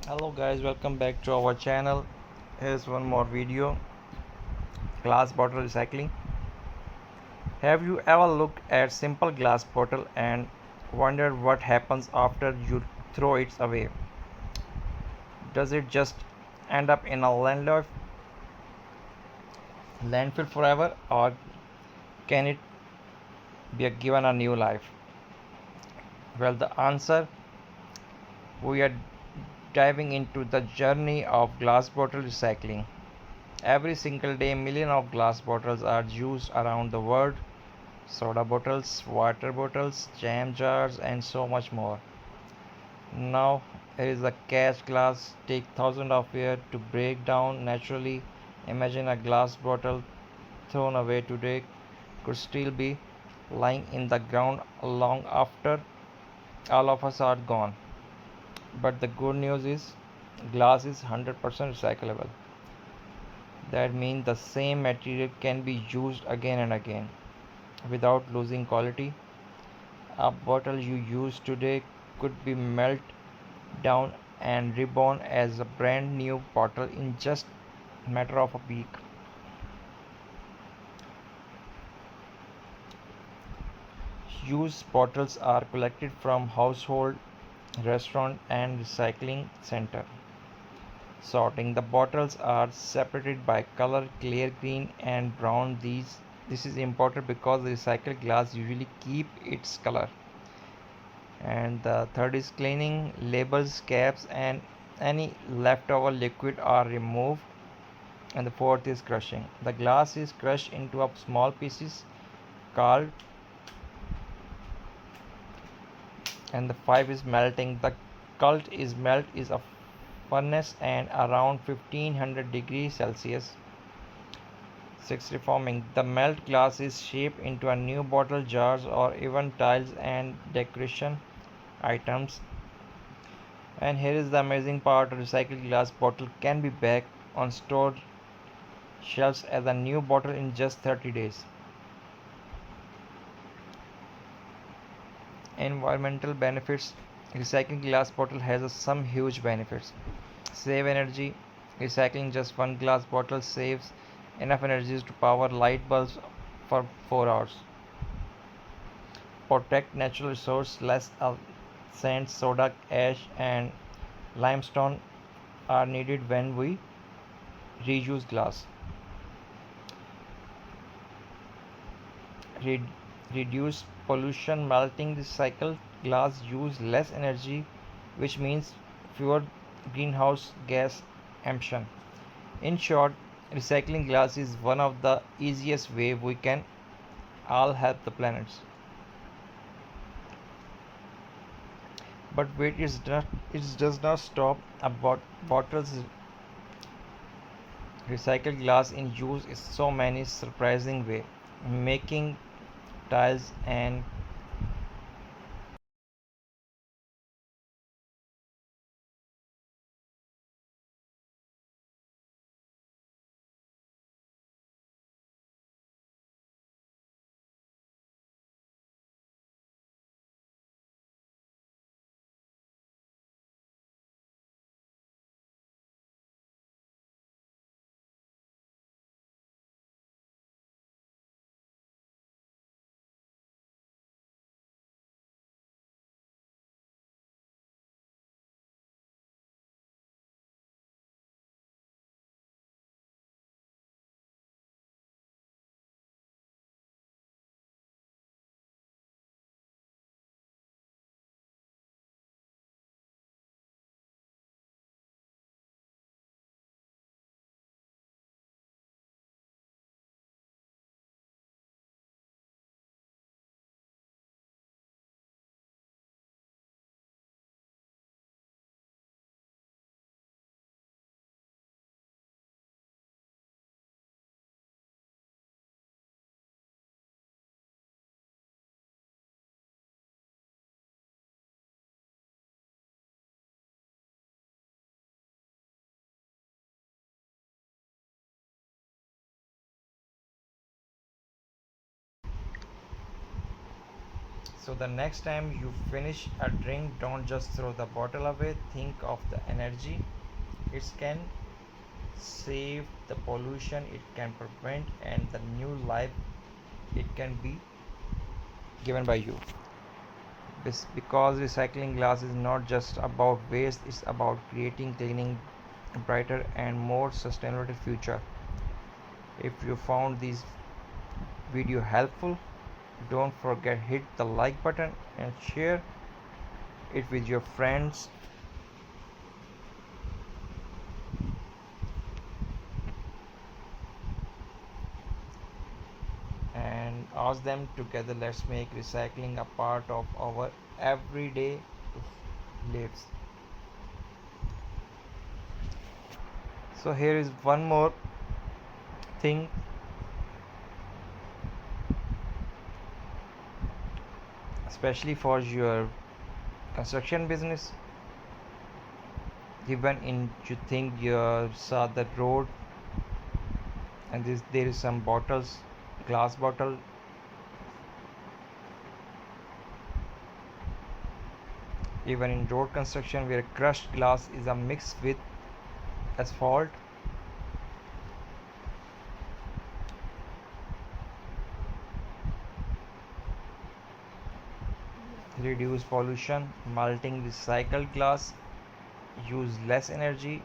Hello guys, welcome back to our channel. Here's one more video. Glass bottle recycling. Have you ever looked at simple glass bottle and wondered what happens after you throw it away? Does it just end up in a landfill forever, or can it be given a new life? Well, the answer, we are diving into the journey of glass bottle recycling. Every single day, millions of glass bottles are used around the world: soda bottles, water bottles, jam jars, and so much more. Now, here is a catch: glass take thousands of years to break down naturally. Imagine a glass bottle thrown away today could still be lying in the ground long after all of us are gone. But the good news is, glass is 100% recyclable. That means the same material can be used again and again without losing quality. A bottle you use today could be melted down and reborn as a brand new bottle in just a matter of a week. Used bottles are collected from household, restaurant, and recycling center. Sorting: the bottles are separated by color: clear, green, and brown. This is important because recycled glass usually keep its color. And the third is cleaning: labels, caps, and any leftover liquid are removed. And the fourth is crushing: the glass is crushed into a small pieces called. And the five is melting: the melt is a furnace and around 1500 degrees Celsius. Six, reforming: the melt glass is shaped into a new bottle, jars, or even tiles and decoration items. And here is the amazing part: a recycled glass bottle can be back on store shelves as a new bottle in just 30 days. Environmental benefits: recycling glass bottle has some huge benefits. Save energy: recycling just one glass bottle saves enough energy to power light bulbs for 4 hours. Protect natural resource: less sand, soda ash, and limestone are needed when we reuse glass. Re- Reduce pollution: melting recycled glass use less energy, which means fewer greenhouse gas emission. In short, recycling glass is one of the easiest way we can all help the planet. But wait, it does not stop about bottles. Recycled glass in use in so many surprising way, making tiles and So the next time you finish a drink, don't just throw the bottle away. Think of the energy it can save, the pollution it can prevent, and the new life it can be given by you. Because recycling glass is not just about waste, it's about creating cleaning brighter and more sustainable future. If you found this video helpful, don't forget hit the like button and share it with your friends, and ask them together. Let's make recycling a part of our everyday lives. So here is one more thing, especially for your construction business. Even in you think you saw the road and there is some bottles, glass bottle. Even in road construction where crushed glass is a mix with asphalt, reduce pollution. Melting recycled glass use less energy